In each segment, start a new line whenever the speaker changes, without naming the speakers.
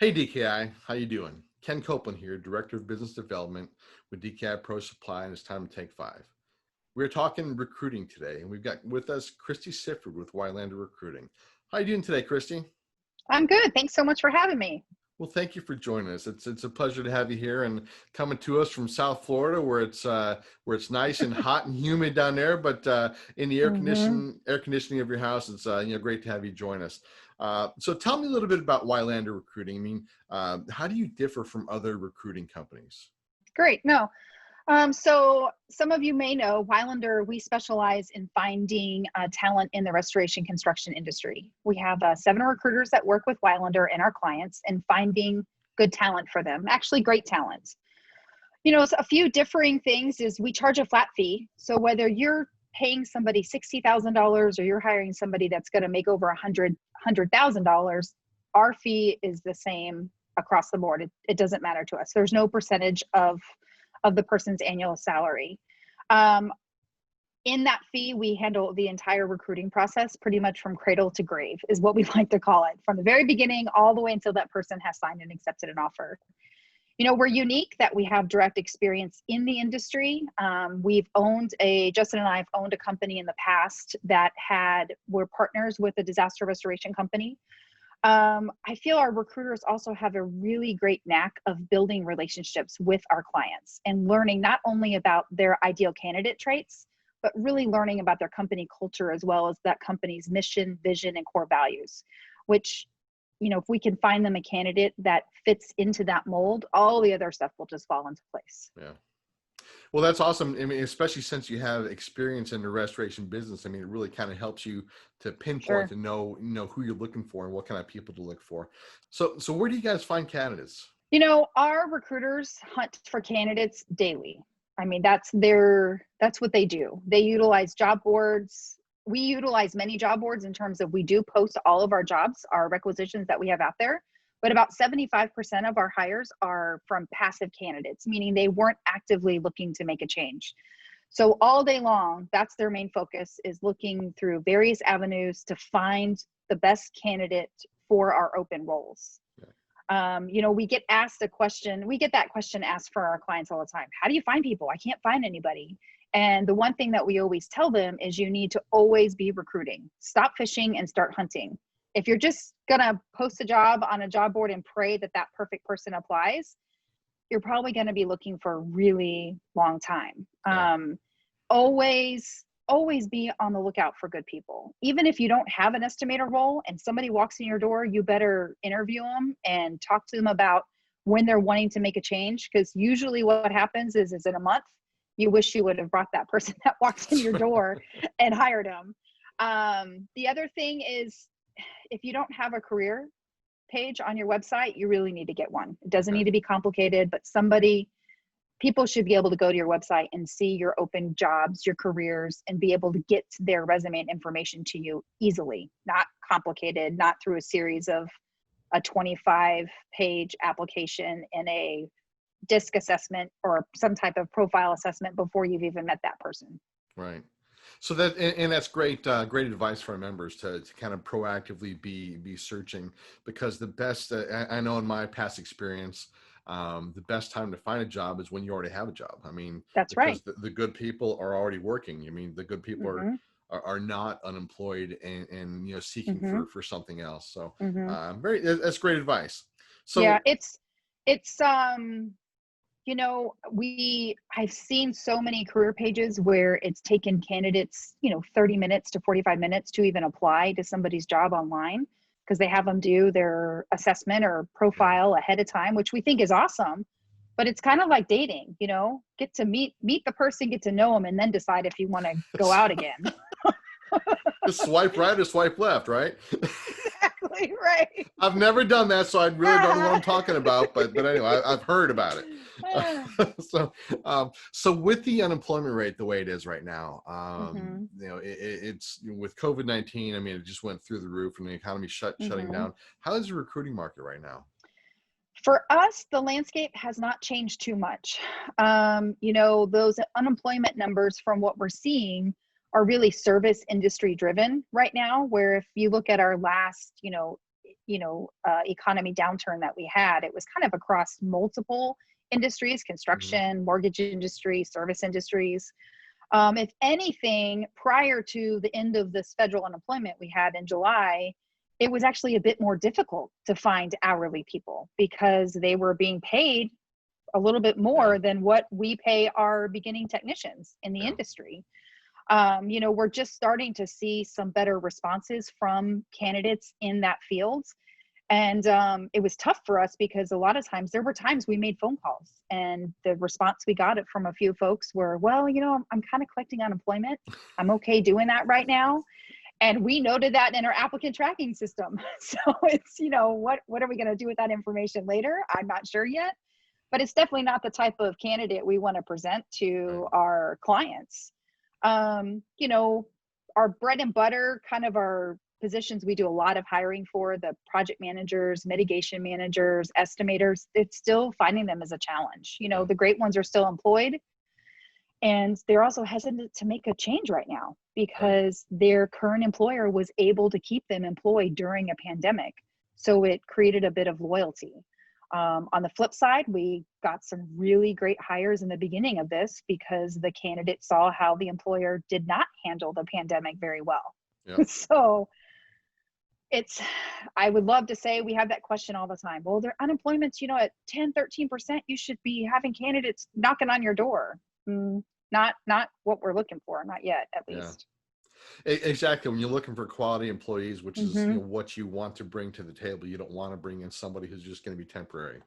Hey DKI, how you doing? Ken Copeland here, Director of Business Development with DKI Pro Supply, and it's time to take 5. We're talking recruiting today, and we've got with us Christy Sifford with WYLANDER Recruiting. How you doing today, Christy?
I'm good. Thanks so much for having me.
Well, thank you for joining us. It's a pleasure to have you here and coming to us from South Florida, where it's nice and hot and humid down there. But in the air conditioning of your house, it's great to have you join us. So tell me a little bit about WYLANDER Recruiting. I mean, how do you differ from other recruiting companies?
Great. No. So some of you may know WYLANDER, we specialize in finding talent in the restoration construction industry. We have 7 recruiters that work with WYLANDER and our clients and finding good talent for them, actually great talent. So a few differing things is we charge a flat fee. So whether you're paying somebody $60,000 or you're hiring somebody that's going to make over $100,000, our fee is the same across the board. It doesn't matter to us. There's no percentage of the person's annual salary. In that fee, we handle the entire recruiting process pretty much from cradle to grave is what we like to call it, from the very beginning all the way until that person has signed and accepted an offer. We're unique that we have direct experience in the industry. Justin and I have owned a company in the past that were partners with a disaster restoration company. I feel our recruiters also have a really great knack of building relationships with our clients and learning not only about their ideal candidate traits, but really learning about their company culture as well as that company's mission, vision, and core values, which, if we can find them a candidate that fits into that mold, all the other stuff will just fall into place.
Yeah. Well, that's awesome. I mean, especially since you have experience in the restoration business. I mean, it really kind of helps you to pinpoint and know who you're looking for and what kind of people to look for. So where do you guys find candidates?
Our recruiters hunt for candidates daily. I mean, that's what they do. They utilize job boards. We utilize many job boards in terms of we do post all of our jobs, our requisitions that we have out there. But about 75% of our hires are from passive candidates, meaning they weren't actively looking to make a change. So all day long, that's their main focus, is looking through various avenues to find the best candidate for our open roles. We get asked a question. We get that question asked for our clients all the time. How do you find people? I can't find anybody. And the one thing that we always tell them is you need to always be recruiting. Stop fishing and start hunting. If you're just gonna post a job on a job board and pray that that perfect person applies, you're probably gonna be looking for a really long time. Always be on the lookout for good people. Even if you don't have an estimator role and somebody walks in your door, you better interview them and talk to them about when they're wanting to make a change. Because usually what happens is in a month, you wish you would have brought that person that walks in your door and hired them. The other thing is, if you don't have a career page on your website, you really need to get one. It doesn't need to be complicated, but people should be able to go to your website and see your open jobs, your careers, and be able to get their resume and information to you easily, not complicated, not through a series of a 25-page application and a DISC assessment or some type of profile assessment before you've even met that person.
Right. So that's great advice for our members to kind of proactively be searching, because the best, I know in my past experience, the best time to find a job is when you already have a job. I mean,
that's right.
The good people are already working. I mean, the good people are not unemployed and seeking for something else. So that's great advice. So
yeah, I've seen so many career pages where it's taken candidates, 30 minutes to 45 minutes to even apply to somebody's job online, because they have them do their assessment or profile ahead of time, which we think is awesome. But it's kind of like dating, get to meet the person, get to know them, and then decide if you want to go out again.
Just swipe right or swipe left, right?
Exactly right.
I've never done that, so I really don't know what I'm talking about. But anyway, I've heard about it. So with the unemployment rate the way it is right now, it's with COVID-19. I mean, it just went through the roof, and the economy shutting down. How is the recruiting market right now?
For us, the landscape has not changed too much. Those unemployment numbers from what we're seeing are really service industry driven right now, where if you look at our last, economy downturn that we had, it was kind of across multiple industries: construction, mortgage industry, service industries. If anything, prior to the end of this federal unemployment we had in July, it was actually a bit more difficult to find hourly people because they were being paid a little bit more than what we pay our beginning technicians in the industry. We're just starting to see some better responses from candidates in that field. And it was tough for us because a lot of times there were times we made phone calls and the response we got from a few folks were, well, I'm kind of collecting unemployment. I'm okay doing that right now. And we noted that in our applicant tracking system. So it's, what are we going to do with that information later? I'm not sure yet, but it's definitely not the type of candidate we want to present to our clients. Our bread and butter, kind of our positions we do a lot of hiring for, the project managers, mitigation managers, estimators, it's still finding them as a challenge. The great ones are still employed, and they're also hesitant to make a change right now because their current employer was able to keep them employed during a pandemic. So it created a bit of loyalty. On the flip side, we got some really great hires in the beginning of this because the candidate saw how the employer did not handle the pandemic very well. Yeah. So I would love to say we have that question all the time. Well, their unemployment's, at 10, 13%, you should be having candidates knocking on your door. Not what we're looking for, not yet, at least.
Exactly. When you're looking for quality employees, which is what you want to bring to the table, you don't want to bring in somebody who's just going to be temporary.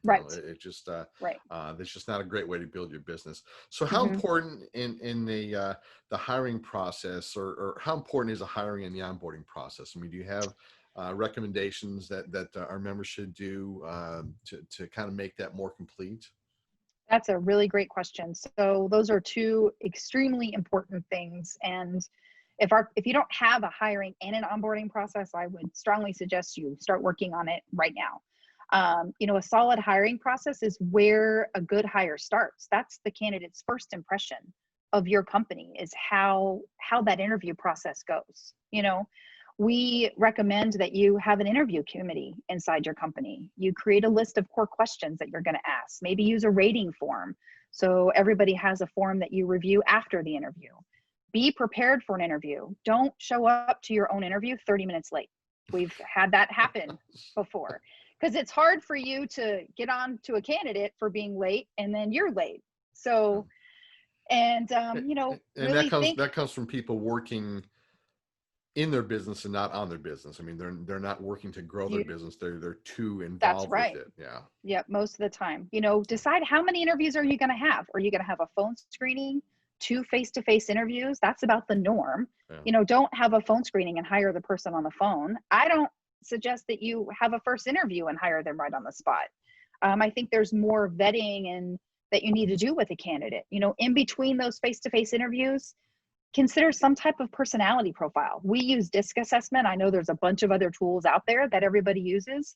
Right.
It just that's just not a great way to build your business. So how important in the hiring process, or how important is the hiring and the onboarding process? I mean, do you have recommendations that our members should do to kind of make that more complete?
That's a really great question. So those are two extremely important things. And if you don't have a hiring and an onboarding process, I would strongly suggest you start working on it right now. A solid hiring process is where a good hire starts. That's the candidate's first impression of your company, is how that interview process goes. We recommend that you have an interview committee inside your company. You create a list of core questions that you're going to ask. Maybe use a rating form. So everybody has a form that you review after the interview. Be prepared for an interview. Don't show up to your own interview 30 minutes late. We've had that happen before, because it's hard for you to get on to a candidate for being late and then you're late. So, and really
that comes from people working in their business and not on their business. I mean, they're not working to grow their business. They're too involved with it. Yeah.
Yeah. Most of the time, decide how many interviews are you going to have? Are you going to have a phone screening, 2 face-to-face interviews? That's about the norm. Yeah. Don't have a phone screening and hire the person on the phone. I don't suggest that you have a first interview and hire them right on the spot. I think there's more vetting and that you need to do with a candidate. In between those face-to-face interviews, consider some type of personality profile. We use DISC assessment. I know there's a bunch of other tools out there that everybody uses.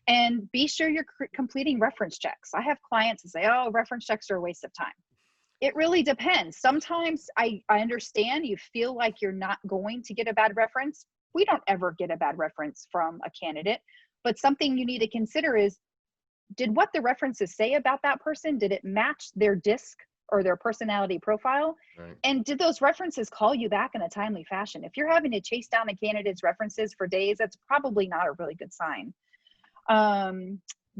And be sure you're completing reference checks. I have clients that say, oh, reference checks are a waste of time. It really depends. Sometimes I understand you feel like you're not going to get a bad reference. We don't ever get a bad reference from a candidate, but something you need to consider is, did what the references say about that person, did it match their DISC or their personality profile? Right. And did those references call you back in a timely fashion? If you're having to chase down a candidate's references for days, that's probably not a really good sign.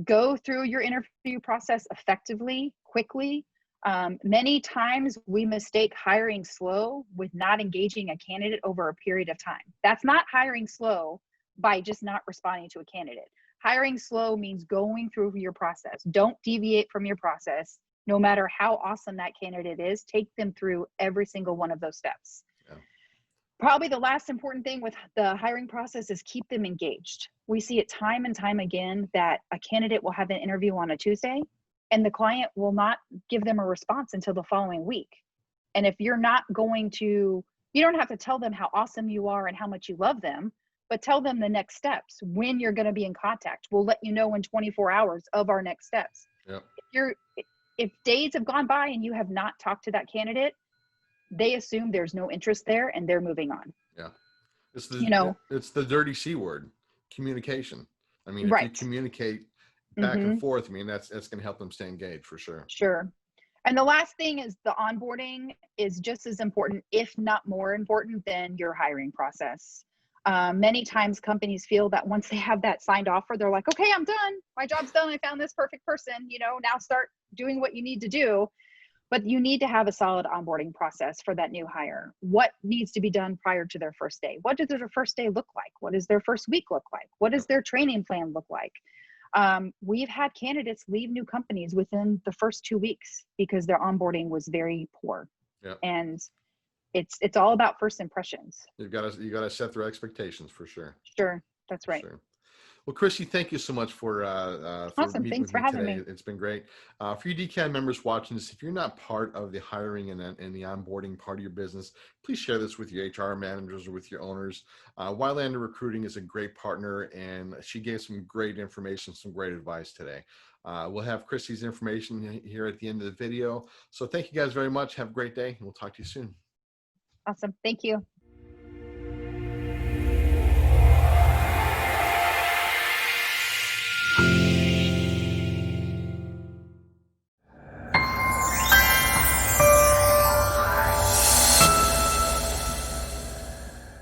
Go through your interview process effectively, quickly. Many times we mistake hiring slow with not engaging a candidate over a period of time. That's not hiring slow by just not responding to a candidate. Hiring slow means going through your process. Don't deviate from your process. No matter how awesome that candidate is, take them through every single one of those steps. Yeah. Probably the last important thing with the hiring process is keep them engaged. We see it time and time again that a candidate will have an interview on a Tuesday and the client will not give them a response until the following week. And if you're not going to, you don't have to tell them how awesome you are and how much you love them, but tell them the next steps, when you're going to be in contact. We'll let you know in 24 hours of our next steps. Yep. If days have gone by and you have not talked to that candidate, they assume there's no interest there and they're moving on.
Yeah. It's the dirty C word. communication. I mean, if you
Right.
communicate back and
Mm-hmm.
forth, I mean, that's going to help them stay engaged for sure.
Sure. And the last thing is the onboarding is just as important, if not more important, than your hiring process. Many times companies feel that once they have that signed offer, they're like, okay, I'm done. My job's done. I found this perfect person. You know, now start doing what you need to do. But you need to have a solid onboarding process for that new hire. What needs to be done prior to their first day? What does their first day look like? What does their first week look like? What does their training plan look like? We've had candidates leave new companies within the first 2 weeks because their onboarding was very poor.
Yeah.
And it's all about first impressions.
You got to set their expectations for sure.
Sure, that's
For
right.
sure. Well, Chrissy, thank you so much for
Awesome.
meeting
Thanks
with
for
me
having
today.
me.
It's been great. For you DCAN members watching this, if you're not part of the hiring and the onboarding part of your business, please share this with your HR managers or with your owners. WYLANDER Recruiting is a great partner, and she gave some great information, some great advice today. We'll have Chrissy's information here at the end of the video. So thank you guys very much. Have a great day, and we'll talk to you soon.
Awesome. Thank you.